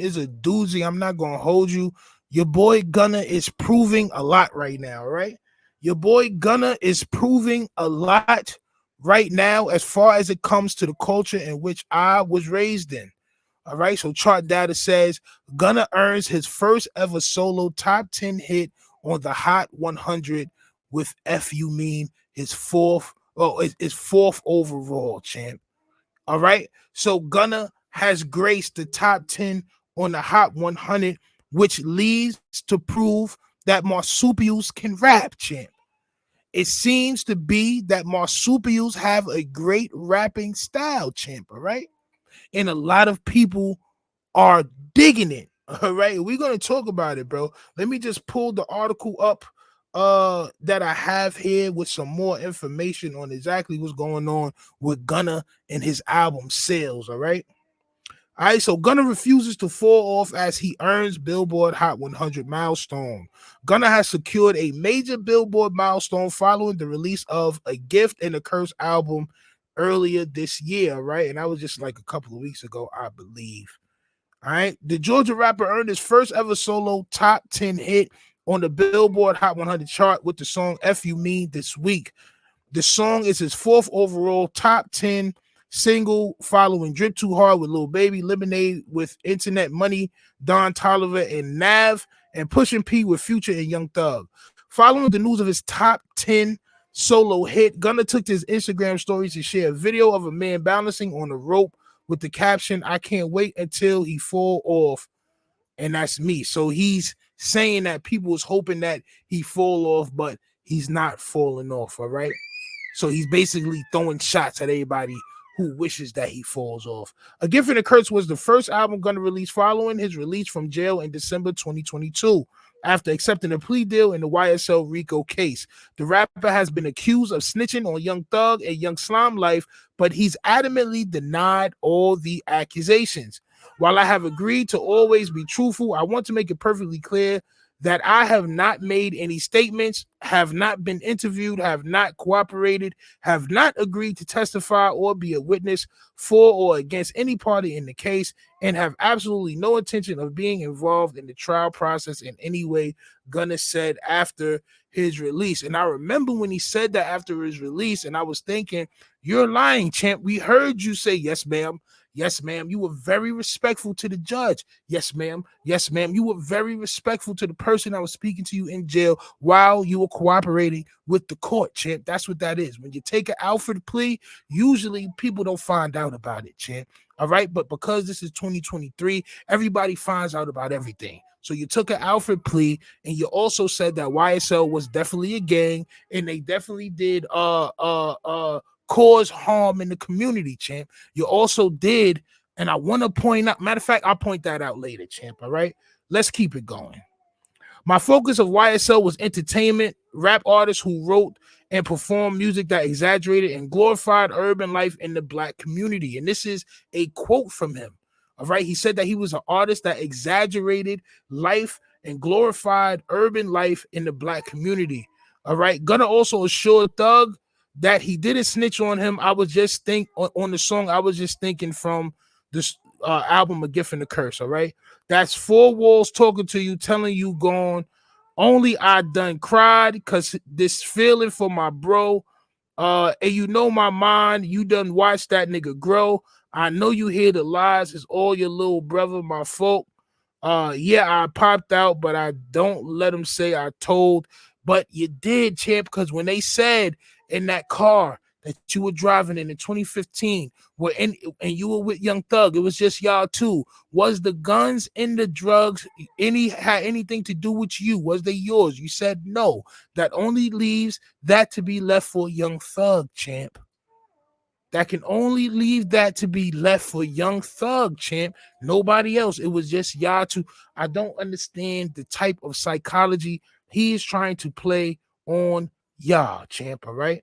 is a doozy. I'm not gonna hold you. Your boy Gunna is proving a lot right now, right? Your boy Gunna is proving a lot right now as far as it comes to the culture in which I was raised in. All right. So chart data says Gunna earns his first ever solo top 10 hit on the Hot 100 with F You Mean his fourth overall, champ. All right. So Gunna has graced the top 10 on the Hot 100, which leads to prove that marsupials can rap, champ. It seems to be that marsupials have a great rapping style, champ. All right. And a lot of people are digging it. All right. We're gonna talk about it, bro. Let me just pull the article up that I have here with some more information on exactly what's going on with Gunna and his album sales. All right. All right, so Gunna refuses to fall off as he earns Billboard Hot 100 milestone. Gunna has secured a major Billboard milestone following the release of A Gift and a Curse album earlier this year, right? And that was just like a couple of weeks ago, I believe. All right. The Georgia rapper earned his first ever solo top 10 hit on the Billboard Hot 100 chart with the song F You Mean this week. The song is his fourth overall top 10 single following Drip Too Hard with Lil Baby, Lemonade with Internet Money, Don Tolliver and Nav, and Pushin' P with Future and Young Thug. Following the news of his top 10 solo hit, Gunna took to his Instagram stories to share a video of a man balancing on a rope with the caption, I can't wait until he fall off. And that's me. So he's saying that people was hoping that he fall off, but he's not falling off. All right. So he's basically throwing shots at everybody who wishes that he falls off. A Gift and a Curse was the first album Gunna released following his release from jail in December 2022 after accepting a plea deal in the YSL RICO case. The rapper has been accused of snitching on Young Thug and Young Slime Life, but he's adamantly denied all the accusations. While I have agreed to always be truthful, I want to make it perfectly clear that I have not made any statements, have not been interviewed, have not cooperated, have not agreed to testify or be a witness for or against any party in the case, and have absolutely no intention of being involved in the trial process in any way, Gunna said after his release. And I remember when he said that after his release, and I was thinking, you're lying, champ. We heard you say, yes, ma'am. Yes, ma'am. You were very respectful to the judge. Yes, ma'am. Yes, ma'am. You were very respectful to the person that was speaking to you in jail while you were cooperating with the court, champ. That's what that is. When you take an Alfred plea, usually people don't find out about it, champ. All right. But because this is 2023, everybody finds out about everything. So you took an Alfred plea, and you also said that YSL was definitely a gang, and they definitely did cause harm in the community, champ. You also did, and I want to point out, matter of fact, I'll point that out later, champ. All right. Let's keep it going. My focus of YSL was entertainment, rap artists who wrote and performed music that exaggerated and glorified urban life in the black community. And this is a quote from him. All right. He said that he was an artist that exaggerated life and glorified urban life in the black community. All right. Gunna also assured Thug that he didn't snitch on him. I was just on the song. I was just thinking from this album, A Gift and a Curse. All right. That's four walls talking to you, telling you gone. Only I done cried because this feeling for my bro. And you know my mind. You done watch that nigga grow. I know you hear the lies. It's all your little brother, my folk. Yeah, I popped out, but I don't let them say I told. But you did, champ, because when they said in that car that you were driving in 2015, and you were with Young Thug, it was just y'all two. Was the guns and the drugs had anything to do with you? Was they yours? You said no. That only leaves that to be left for Young Thug, champ. That can only leave that to be left for Young Thug, champ. Nobody else. It was just y'all two. I don't understand the type of psychology he is trying to play on y'all, champ. All right.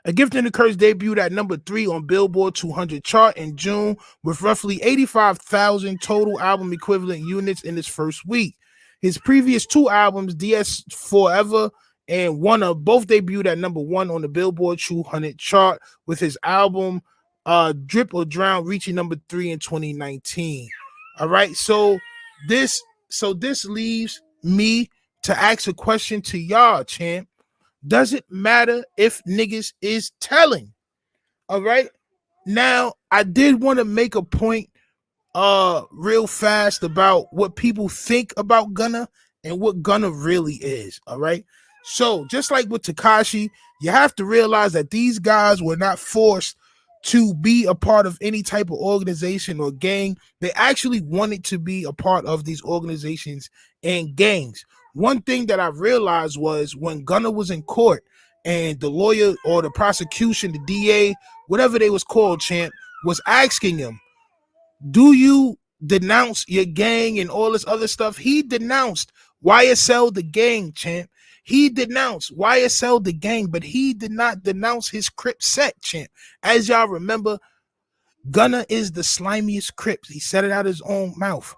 A Gift and a Curse debuted at number 3 on Billboard 200 chart in June with roughly 85,000 total album equivalent units in its first week. His previous two albums, DS Forever and Wanna, both debuted at number 1 on the Billboard 200 chart, with his album Drip or Drown reaching number 3 in 2019. All right. This this leaves me to ask a question to y'all, champ. Does it matter if niggas is telling? All right. Now, I did want to make a point real fast about what people think about Gunna and what Gunna really is. All right. So just like with Takashi, you have to realize that these guys were not forced to be a part of any type of organization or gang. They actually wanted to be a part of these organizations and gangs. One thing that I realized was when Gunna was in court and the lawyer or the prosecution, the DA, whatever they was called, champ, was asking him, do you denounce your gang and all this other stuff? He denounced YSL the gang, champ. He denounced YSL the gang, but he did not denounce his Crip set, champ. As y'all remember, Gunna is the slimiest Crips. He said it out his own mouth.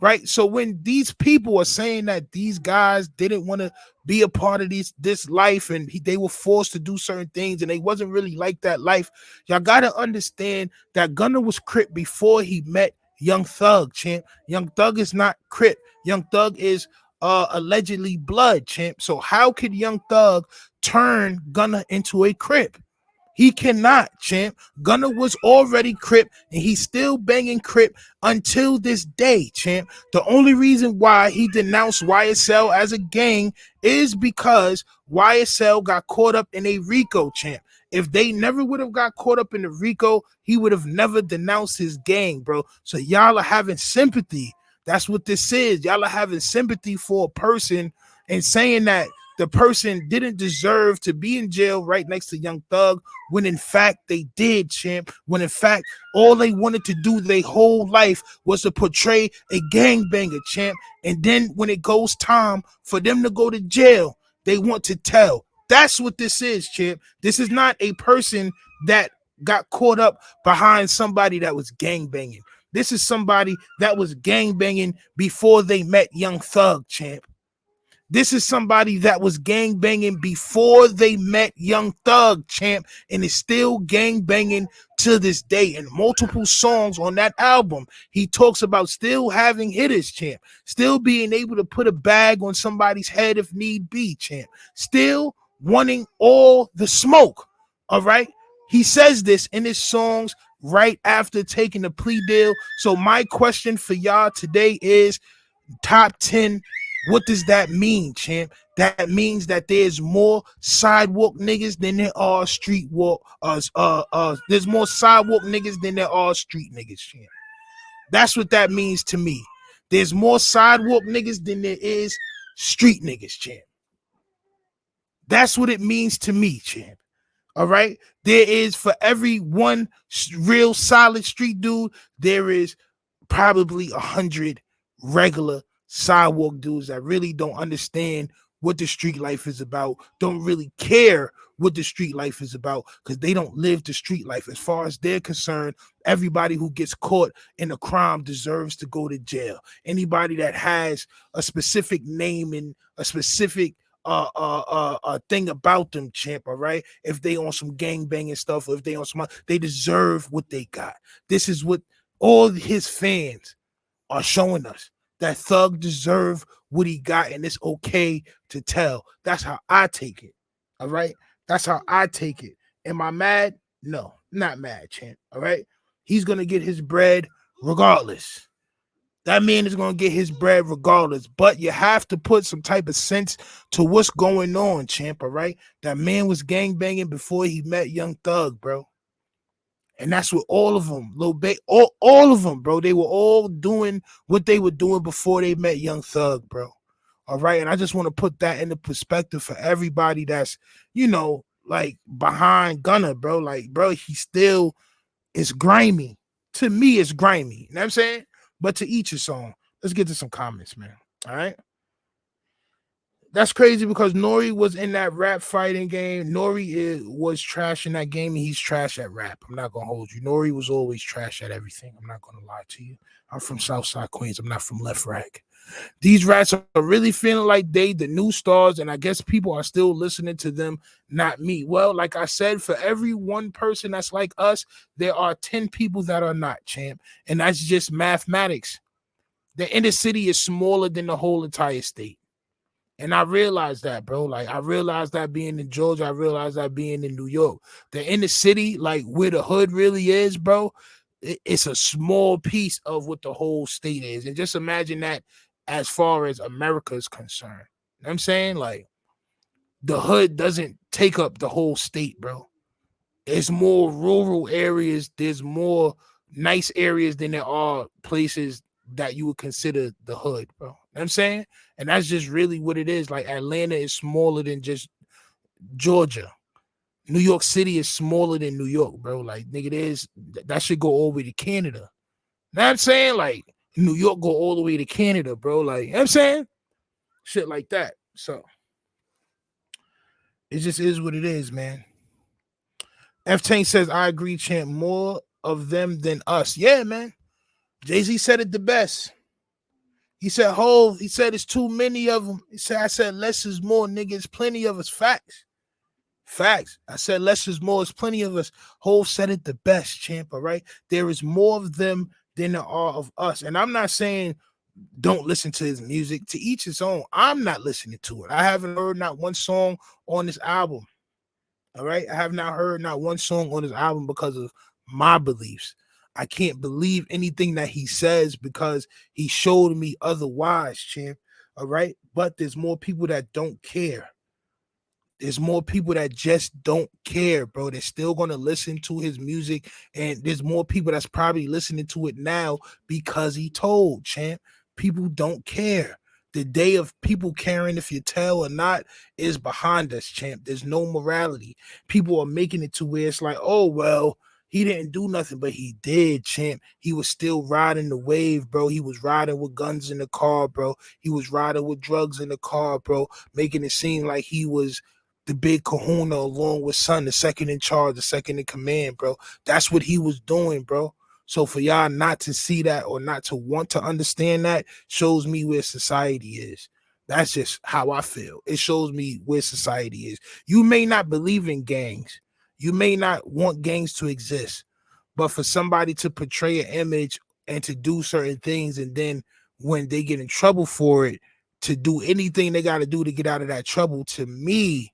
Right. So when these people are saying that these guys didn't want to be a part of this life and they were forced to do certain things and they wasn't really like that life, y'all got to understand that Gunna was Crip before he met Young Thug, champ. Young Thug is not Crip. Young Thug is allegedly blood, champ. So how could Young Thug turn Gunna into a Crip? He cannot, champ. Gunna was already Crip, and he's still banging Crip until this day, champ. The only reason why he denounced YSL as a gang is because YSL got caught up in a RICO, champ. If they never would have got caught up in the RICO, he would have never denounced his gang, bro. So y'all are having sympathy. That's what this is. Y'all are having sympathy for a person and saying that the person didn't deserve to be in jail right next to Young Thug, when in fact they did, champ. When in fact all they wanted to do their whole life was to portray a gangbanger, champ. And then when it goes time for them to go to jail, they want to tell. That's what this is, champ. This is not a person that got caught up behind somebody that was gangbanging. This is somebody that was gangbanging before they met Young Thug, champ. This is somebody that was gang banging before they met Young Thug, champ, and is still gang banging to this day. And multiple songs on that album, he talks about still having hitters, champ, still being able to put a bag on somebody's head if need be, champ, still wanting all the smoke. All right. He says this in his songs right after taking a plea deal. So my question for y'all today is top 10. What does that mean, champ? That means that there's more sidewalk niggas than there are street walk. There's more sidewalk niggas than there are street niggas, champ. That's what that means to me. There's more sidewalk niggas than there is street niggas, champ. That's what it means to me, champ. All right. There is, for every one real solid street dude, there is probably 100 regular sidewalk dudes that really don't understand what the street life is about, don't really care what the street life is about, because they don't live the street life. As far as they're concerned, everybody who gets caught in a crime deserves to go to jail. Anybody that has a specific name and a specific thing about them, champ, all right? If they on some gang banging stuff, or if they on some, they deserve what they got. This is what all his fans are showing us, that Thug deserve what he got, and it's okay to tell. That's how I take it. All right. That's how I take it. Am I mad? No, not mad, champ. All right. He's gonna get his bread regardless. That man is gonna get his bread regardless. But you have to put some type of sense to what's going on, champ. All right. That man was gang banging before he met Young Thug, bro. And that's what all of them, all of them, bro. They were all doing what they were doing before they met Young Thug, bro. All right. And I just want to put that into perspective for everybody that's, like behind Gunna, bro. Like, bro, he still is grimy. To me, it's grimy. You know what I'm saying? But to each his own. Let's get to some comments, man. All right. That's crazy because Nori was in that rap fighting game. Nori was trash in that game, and he's trash at rap. I'm not going to hold you. Nori was always trash at everything. I'm not going to lie to you. I'm from Southside Queens. I'm not from Left Rack. These rats are really feeling like they the new stars, and I guess people are still listening to them, not me. Well, like I said, for every one person that's like us, there are 10 people that are not, champ. And that's just mathematics. The inner city is smaller than the whole entire state. And I realized that, bro. Like, I realized that being in Georgia, I realized that being in New York. The inner city, like where the hood really is, bro, it's a small piece of what the whole state is. And just imagine that as far as America is concerned. You know what I'm saying? Like, the hood doesn't take up the whole state, bro. It's more rural areas. There's more nice areas than there are places that you would consider the hood, bro. You know what I'm saying? And that's just really what it is. Like, Atlanta is smaller than just Georgia. New York City is smaller than New York, bro. Like, nigga, that should go all the way to Canada. You know what I'm saying? Like, New York go all the way to Canada, bro. Like, you know what I'm saying? Shit like that. So it just is what it is, man. F Tank says, I agree, champ. More of them than us. Yeah, man. Jay-Z said it the best. He said, Hov, he said it's too many of them. He said, I said less is more, nigga. It's plenty of us. Facts. Facts. I said less is more. It's plenty of us. Hov said it the best, champ. All right. There is more of them than there are of us. And I'm not saying don't listen to his music. To each his own. I'm not listening to it. I haven't heard not one song on this album. All right. I have not heard not one song on his album because of my beliefs. I can't believe anything that he says because he showed me otherwise, champ. All right. But there's more people that don't care. There's more people that just don't care, bro. They're still going to listen to his music. And there's more people that's probably listening to it now because he told, champ. People don't care. The day of people caring if you tell or not is behind us, champ. There's no morality. People are making it to where it's like, oh, well, he didn't do nothing, but he did, champ. He was still riding the wave, bro. He was riding with guns in the car, bro. He was riding with drugs in the car, bro, making it seem like he was the big kahuna along with Son, the second in charge, the second in command, bro. That's what he was doing, bro. So for y'all not to see that or not to want to understand that shows me where society is. That's just how I feel. It shows me where society is. You may not believe in gangs. You may not want gangs to exist. But for somebody to portray an image and to do certain things, and then when they get in trouble for it, to do anything they got to do to get out of that trouble, to me,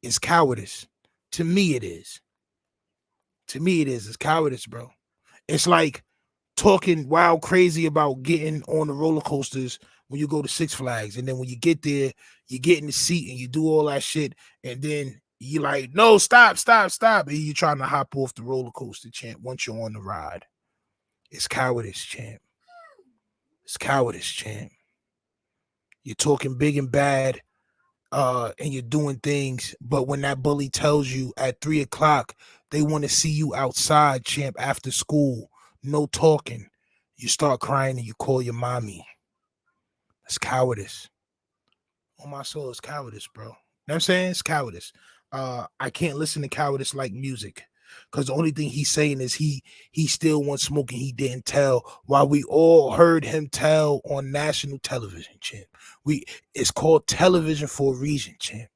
is cowardice. To me, it is. To me, it is. It's cowardice, bro. It's like talking wild crazy about getting on the roller coasters when you go to Six Flags. And then when you get there, you get in the seat and you do all that shit. And then you like, no, stop. And you're trying to hop off the roller coaster, champ, once you're on the ride. It's cowardice, champ. It's cowardice, champ. You're talking big and bad, and you're doing things, but when that bully tells you at 3:00 they want to see you outside, champ, after school, no talking, you start crying and you call your mommy. That's cowardice. On my soul, it's cowardice, bro. You know what I'm saying? It's cowardice. I can't listen to cowardice like music. Because the only thing he's saying is he still wants smoke and he didn't tell, while we all heard him tell on national television, champ. It's called television for a reason, champ.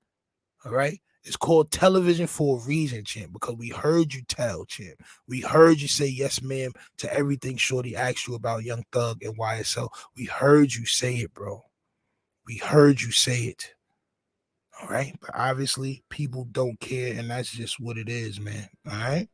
All right? It's called television for a reason, champ, because we heard you tell, champ. We heard you say yes, ma'am, to everything Shorty asked you about Young Thug and YSL. We heard you say it, bro. We heard you say it. All right? But obviously, people don't care, and that's just what it is, man. All right?